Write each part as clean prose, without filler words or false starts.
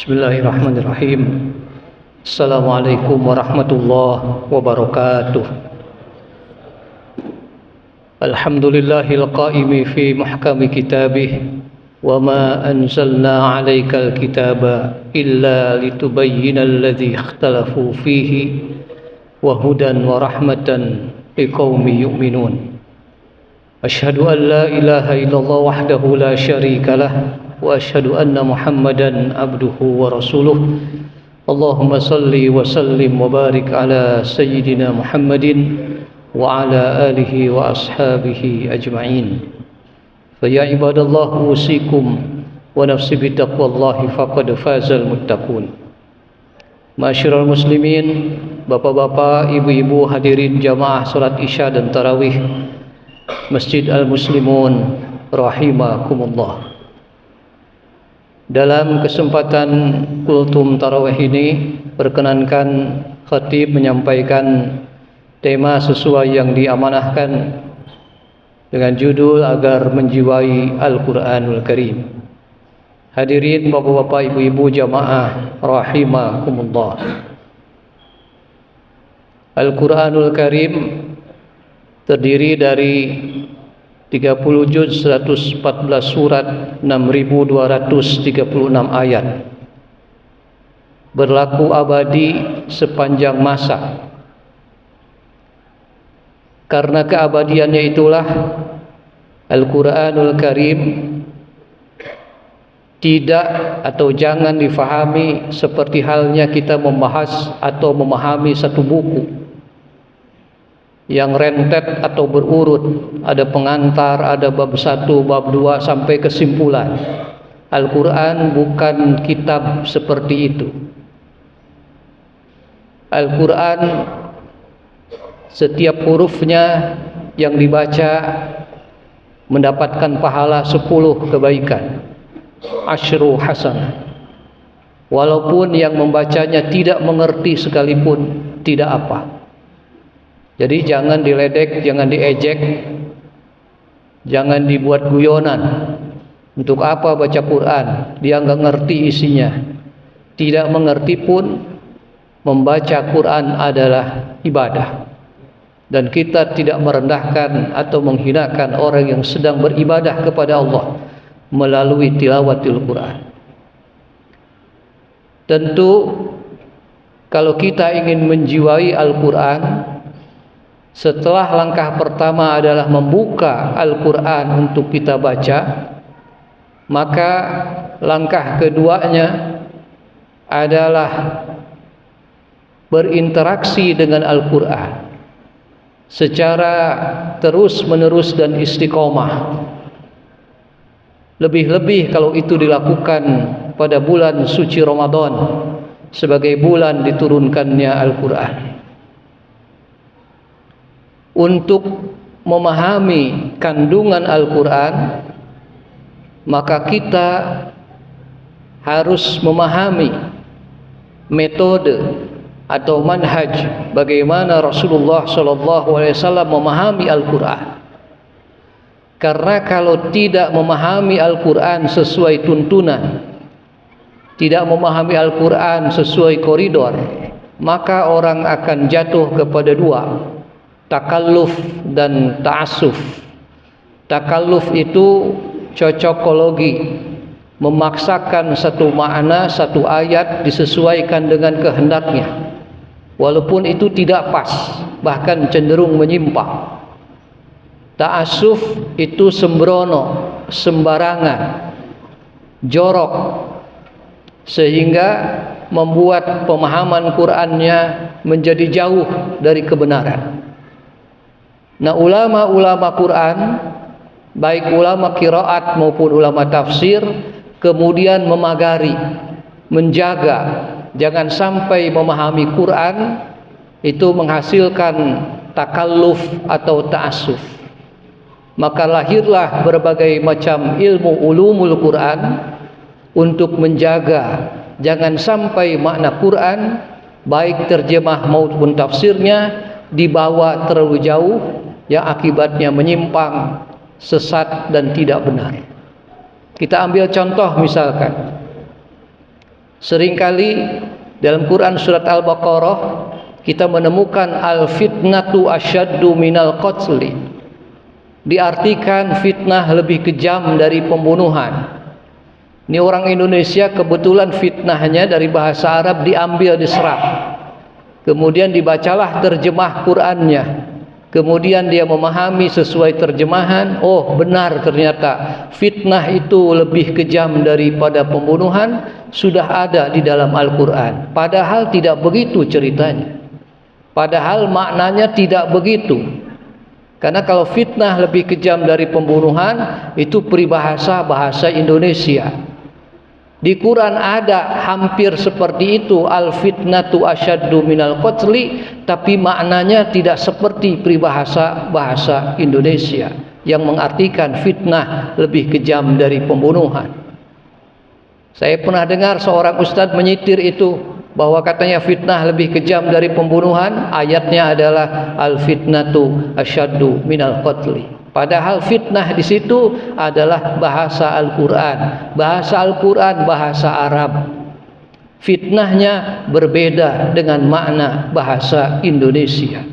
Bismillahirrahmanirrahim. Assalamualaikum warahmatullahi wabarakatuh. Alhamdulillahil qaimi fi muhkami kitabih wa ma anzalna 'alaikal kitaba illa litubayyana alladzi ikhtalafu fihi wa hudan wa rahmatan liqaumin yu'minun. Asyhadu an la ilaha illallah wahdahu la syarika lah wa asyhadu anna Muhammadan abduhu wa rasuluh. Allahumma salli wa sallim wa barik ala sayyidina Muhammadin wa ala alihi wa ashabihi ajma'in. Fa ya ibadallah usikum wa nafsi bi taqwallahi faqad fazal muttaqun. Ma'asyiral muslimin, bapak-bapak, ibu-ibu hadirin jamaah salat Isya dan tarawih Masjid Al-Muslimun rahimakumullah. Dalam kesempatan kultum tarawih ini, perkenankan khatib menyampaikan tema sesuai yang diamanahkan dengan judul agar menjiwai Al-Quranul Karim. Hadirin bapak-bapak, ibu-ibu jamaah rahimakumullah. Al-Quranul Karim terdiri dari 30 juz 114 surat 6236 ayat, berlaku abadi sepanjang masa. Karena keabadiannya itulah Al-Quranul Karim tidak atau jangan difahami seperti halnya kita membahas atau memahami satu buku yang rentet atau berurut, ada pengantar, ada bab 1, bab 2 sampai kesimpulan. Al-Quran bukan kitab seperti itu. Al-Quran setiap hurufnya yang dibaca mendapatkan pahala 10 kebaikan, asyru hasanah. Walaupun yang membacanya tidak mengerti sekalipun, tidak apa. Jadi jangan diledek, jangan diejek, jangan dibuat guyonan. Untuk apa baca Quran? Dia nggak ngerti isinya. Tidak mengerti pun, membaca Quran adalah ibadah. Dan kita tidak merendahkan atau menghinakan orang yang sedang beribadah kepada Allah melalui tilawatil Quran. Tentu kalau kita ingin menjiwai Al-Quran, setelah langkah pertama adalah membuka Al-Quran untuk kita baca, maka langkah keduanya adalah berinteraksi dengan Al-Quran secara terus-menerus dan istiqomah. Lebih-lebih kalau itu dilakukan pada bulan suci Ramadan sebagai bulan diturunkannya Al-Quran. Untuk memahami kandungan Al-Quran, maka kita harus memahami metode atau manhaj bagaimana Rasulullah SAW memahami Al-Quran. Karena kalau tidak memahami Al-Quran sesuai tuntunan, tidak memahami Al-Quran sesuai koridor, maka orang akan jatuh kepada dua, takalluf dan ta'assuf. Takalluf itu cocokologi, memaksakan satu makna, satu ayat disesuaikan dengan kehendaknya, walaupun itu tidak pas, bahkan cenderung menyimpang. Ta'assuf itu sembrono, sembarangan, jorok, sehingga membuat pemahaman Qur'annya menjadi jauh dari kebenaran. Nah, ulama-ulama Quran, baik ulama qiraat maupun ulama tafsir, kemudian memagari, menjaga jangan sampai memahami Quran itu menghasilkan takalluf atau ta'assuf. Maka lahirlah berbagai macam ilmu ulumul Quran untuk menjaga jangan sampai makna Quran, baik terjemah maupun tafsirnya, dibawa terlalu jauh yang akibatnya menyimpang, sesat dan tidak benar. Kita ambil contoh misalkan Seringkali dalam Quran surat Al-Baqarah kita menemukan al-fitnatu asyaddu minal qatli. Diartikan fitnah lebih kejam dari pembunuhan. Ini orang Indonesia kebetulan fitnahnya dari bahasa Arab diambil, diserap. Kemudian dibacalah terjemah Qur'annya. Kemudian dia memahami sesuai terjemahan, oh benar ternyata fitnah itu lebih kejam daripada pembunuhan, sudah ada di dalam Al-Quran. Padahal tidak begitu ceritanya. Padahal maknanya tidak begitu. Karena kalau fitnah lebih kejam dari pembunuhan, itu peribahasa bahasa Indonesia. Di Quran ada hampir seperti itu, al-fitnatu asyaddu minal qatli, tapi maknanya tidak seperti peribahasa bahasa Indonesia yang mengartikan fitnah lebih kejam dari pembunuhan. Saya pernah dengar seorang ustadz menyitir itu, bahwa katanya fitnah lebih kejam dari pembunuhan, ayatnya adalah al-fitnatu asyaddu minal qatli. Padahal fitnah di situ adalah bahasa Al-Quran. Bahasa Al-Quran bahasa Arab. Fitnahnya berbeda dengan makna bahasa Indonesia.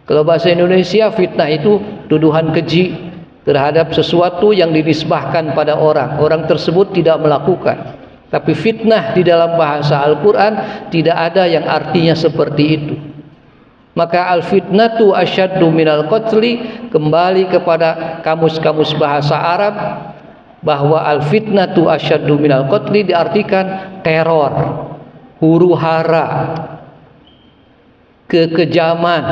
Kalau bahasa Indonesia, fitnah itu tuduhan keji terhadap sesuatu yang dinisbahkan pada orang. Orang tersebut tidak melakukan. Tapi fitnah di dalam bahasa Al-Quran tidak ada yang artinya seperti itu. Maka al-fitnatu asyaddu minal qatli, kembali kepada kamus-kamus bahasa Arab, bahwa al-fitnatu asyaddu minal qatli diartikan teror, huru-hara, kekejaman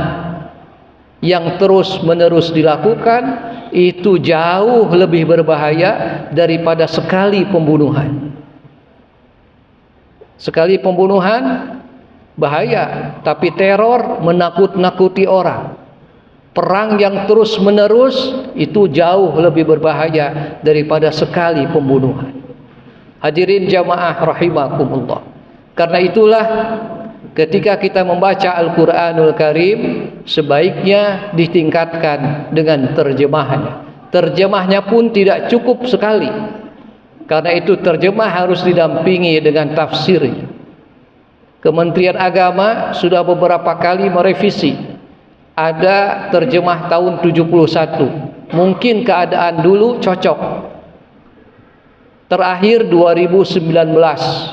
yang terus-menerus dilakukan, itu jauh lebih berbahaya daripada sekali pembunuhan. Sekali pembunuhan bahaya, tapi teror menakut-nakuti orang. Perang yang terus-menerus itu jauh lebih berbahaya daripada sekali pembunuhan. Hadirin jamaah rahimakumullah. Karena itulah ketika kita membaca Al-Quranul Karim, sebaiknya ditingkatkan dengan terjemahnya. Terjemahnya pun tidak cukup sekali. Karena itu terjemah harus didampingi dengan tafsirnya. Kementerian Agama sudah beberapa kali merevisi. Ada terjemah tahun 71. Mungkin keadaan dulu cocok. Terakhir 2019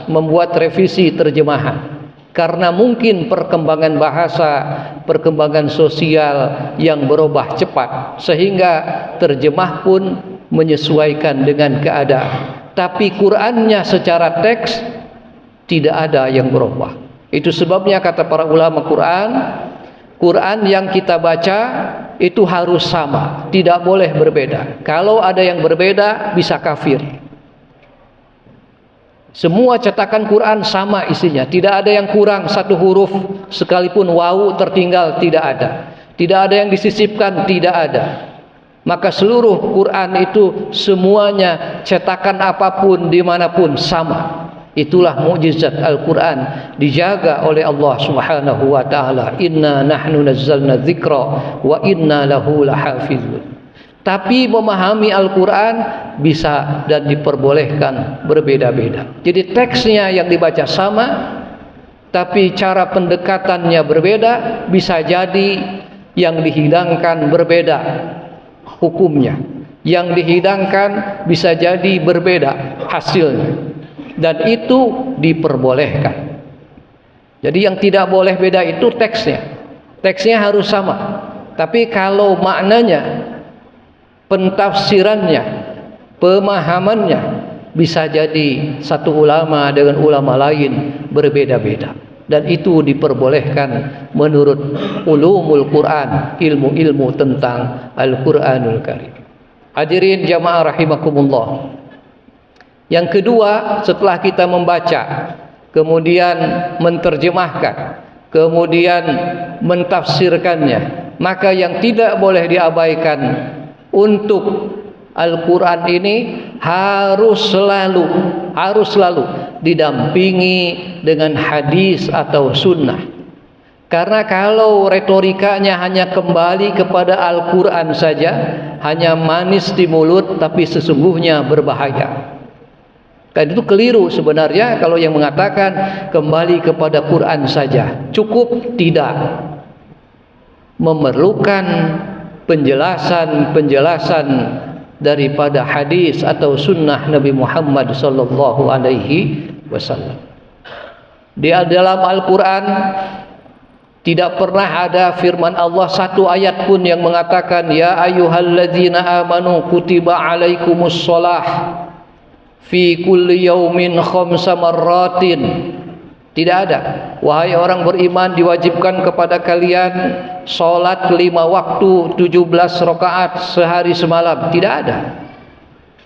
membuat revisi terjemahan. Karena mungkin perkembangan bahasa, perkembangan sosial yang berubah cepat. Sehingga terjemah pun menyesuaikan dengan keadaan. Tapi Qur'annya secara teks tidak ada yang berubah. Itu sebabnya kata para ulama Quran yang kita baca itu harus sama, tidak boleh berbeda. Kalau ada yang berbeda bisa kafir. Semua cetakan Quran sama isinya, tidak ada yang kurang satu huruf, sekalipun wawu tertinggal tidak ada. Tidak ada yang disisipkan, tidak ada. Maka seluruh Quran itu semuanya cetakan apapun dimanapun sama. Itulah mukjizat Al-Quran, dijaga oleh Allah Subhanahu wa ta'ala. Inna nahnu nazzalna dzikra wa inna lahu lahafizun. Tapi memahami Al-Quran bisa dan diperbolehkan berbeda-beda. Jadi teksnya yang dibaca sama, tapi cara pendekatannya berbeda. Bisa jadi yang dihidangkan berbeda hukumnya, yang dihidangkan bisa jadi berbeda hasilnya. Dan itu diperbolehkan. Jadi yang tidak boleh beda itu teksnya. Teksnya harus sama. Tapi kalau maknanya, pentafsirannya, pemahamannya, bisa jadi satu ulama dengan ulama lain berbeda-beda. Dan itu diperbolehkan menurut ulumul Quran, ilmu-ilmu tentang Al-Quranul Karim. Hadirin jamaah rahimakumullah. Yang kedua, setelah kita membaca, kemudian menterjemahkan, kemudian mentafsirkannya, maka yang tidak boleh diabaikan untuk Al-Quran ini harus selalu didampingi dengan hadis atau sunnah. Karena kalau retorikanya hanya kembali kepada Al-Quran saja, hanya manis di mulut tapi sesungguhnya berbahaya. Kan itu keliru sebenarnya kalau yang mengatakan kembali kepada Quran saja. Cukup tidak. Memerlukan penjelasan-penjelasan daripada hadis atau sunnah Nabi Muhammad sallallahu alaihi wasallam. Di dalam Al-Quran tidak pernah ada firman Allah satu ayat pun yang mengatakan ya ayyuhalladzina amanu kutiba alaikumus shalah fi kulli yaumin khamsa marratin. Tidak ada. Wahai orang beriman, diwajibkan kepada kalian salat 5 waktu 17 rakaat sehari semalam. Tidak ada.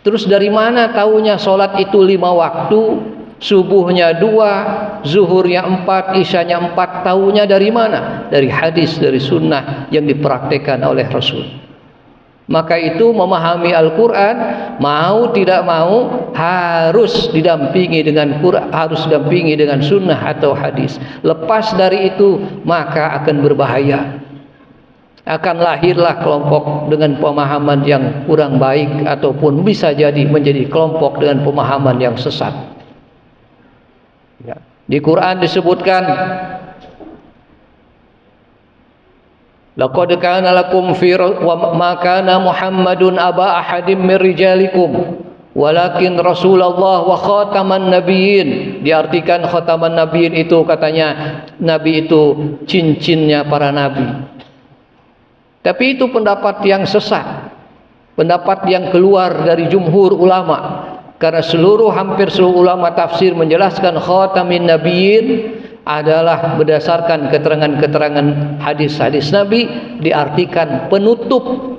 Terus dari mana taunya salat itu 5 waktu? Subuhnya 2, zuhurnya 4, isyanya 4. Taunya dari mana? Dari hadis, dari sunnah yang dipraktikkan oleh Rasul. Maka itu memahami Al-Quran, mau tidak mau harus didampingi dengan Quran, harus didampingi dengan sunnah atau hadis. Lepas dari itu maka akan berbahaya. Akan lahirlah kelompok dengan pemahaman yang kurang baik, ataupun bisa jadi menjadi kelompok dengan pemahaman yang sesat. Ya. Di Quran disebutkan laqad kana lakum fi ma kana Muhammadun aba ahadim min rijalikum walakin Rasulullah wa khataman nabiyyin. Diartikan khataman nabiyyin itu katanya nabi itu cincinnya para nabi. Tapi itu pendapat yang sesat, pendapat yang keluar dari jumhur ulama. Karena hampir seluruh ulama tafsir menjelaskan khatamin nabiyyin adalah berdasarkan keterangan-keterangan hadis-hadis Nabi, diartikan penutup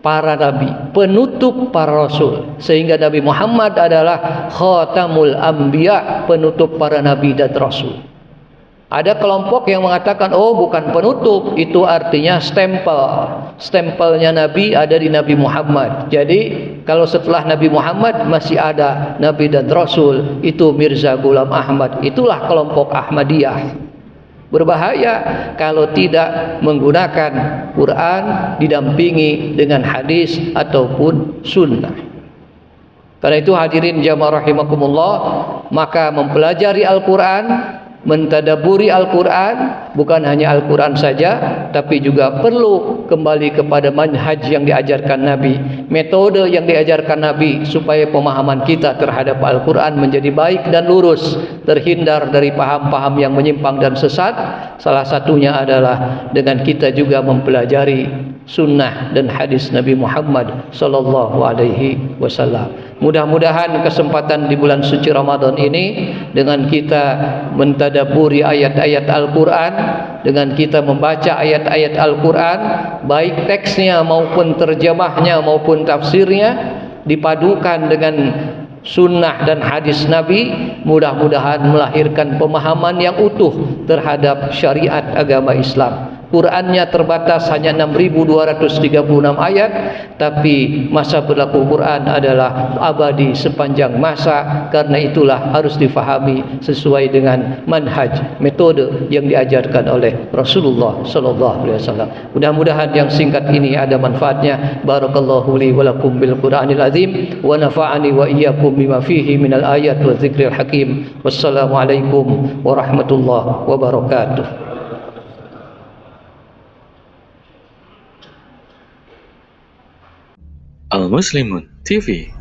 para nabi, penutup para rasul. Sehingga Nabi Muhammad adalah khatamul anbiya, penutup para nabi dan rasul. Ada kelompok yang mengatakan oh bukan penutup, itu artinya stempel. Stempelnya Nabi ada di Nabi Muhammad. Jadi kalau setelah Nabi Muhammad masih ada Nabi dan Rasul, itu Mirza Ghulam Ahmad. Itulah kelompok Ahmadiyah. Berbahaya kalau tidak menggunakan Quran didampingi dengan hadis ataupun sunnah. Karena itu hadirin jamaah rahimakumullah, maka mempelajari Al-Quran, mentadaburi Al-Quran, bukan hanya Al-Quran saja, tapi juga perlu kembali kepada manhaj yang diajarkan Nabi, metode yang diajarkan Nabi, supaya pemahaman kita terhadap Al-Quran menjadi baik dan lurus, terhindar dari paham-paham yang menyimpang dan sesat. Salah satunya adalah dengan kita juga mempelajari sunnah dan hadis Nabi Muhammad sallallahu alaihi wasallam. Mudah-mudahan kesempatan di bulan suci Ramadan ini, dengan kita mentadaburi ayat-ayat Al-Quran, dengan kita membaca ayat-ayat Al-Quran, baik teksnya maupun terjemahnya maupun tafsirnya, dipadukan dengan sunnah dan hadis Nabi, mudah-mudahan melahirkan pemahaman yang utuh terhadap syariat agama Islam. Qurannya terbatas hanya 6.236 ayat, tapi masa berlaku Quran adalah abadi sepanjang masa. Karena itulah harus difahami sesuai dengan manhaj, metode yang diajarkan oleh Rasulullah sallallahu alaihi wasallam. Mudah-mudahan yang singkat ini ada manfaatnya. Barakallahu li wa lakum bil Qur'anil azim wa nafa'ani wa iyyakum bima fihi minal ayat wa dzikril hakim. Wassalamualaikum warahmatullahi wabarakatuh. Al Muslimun TV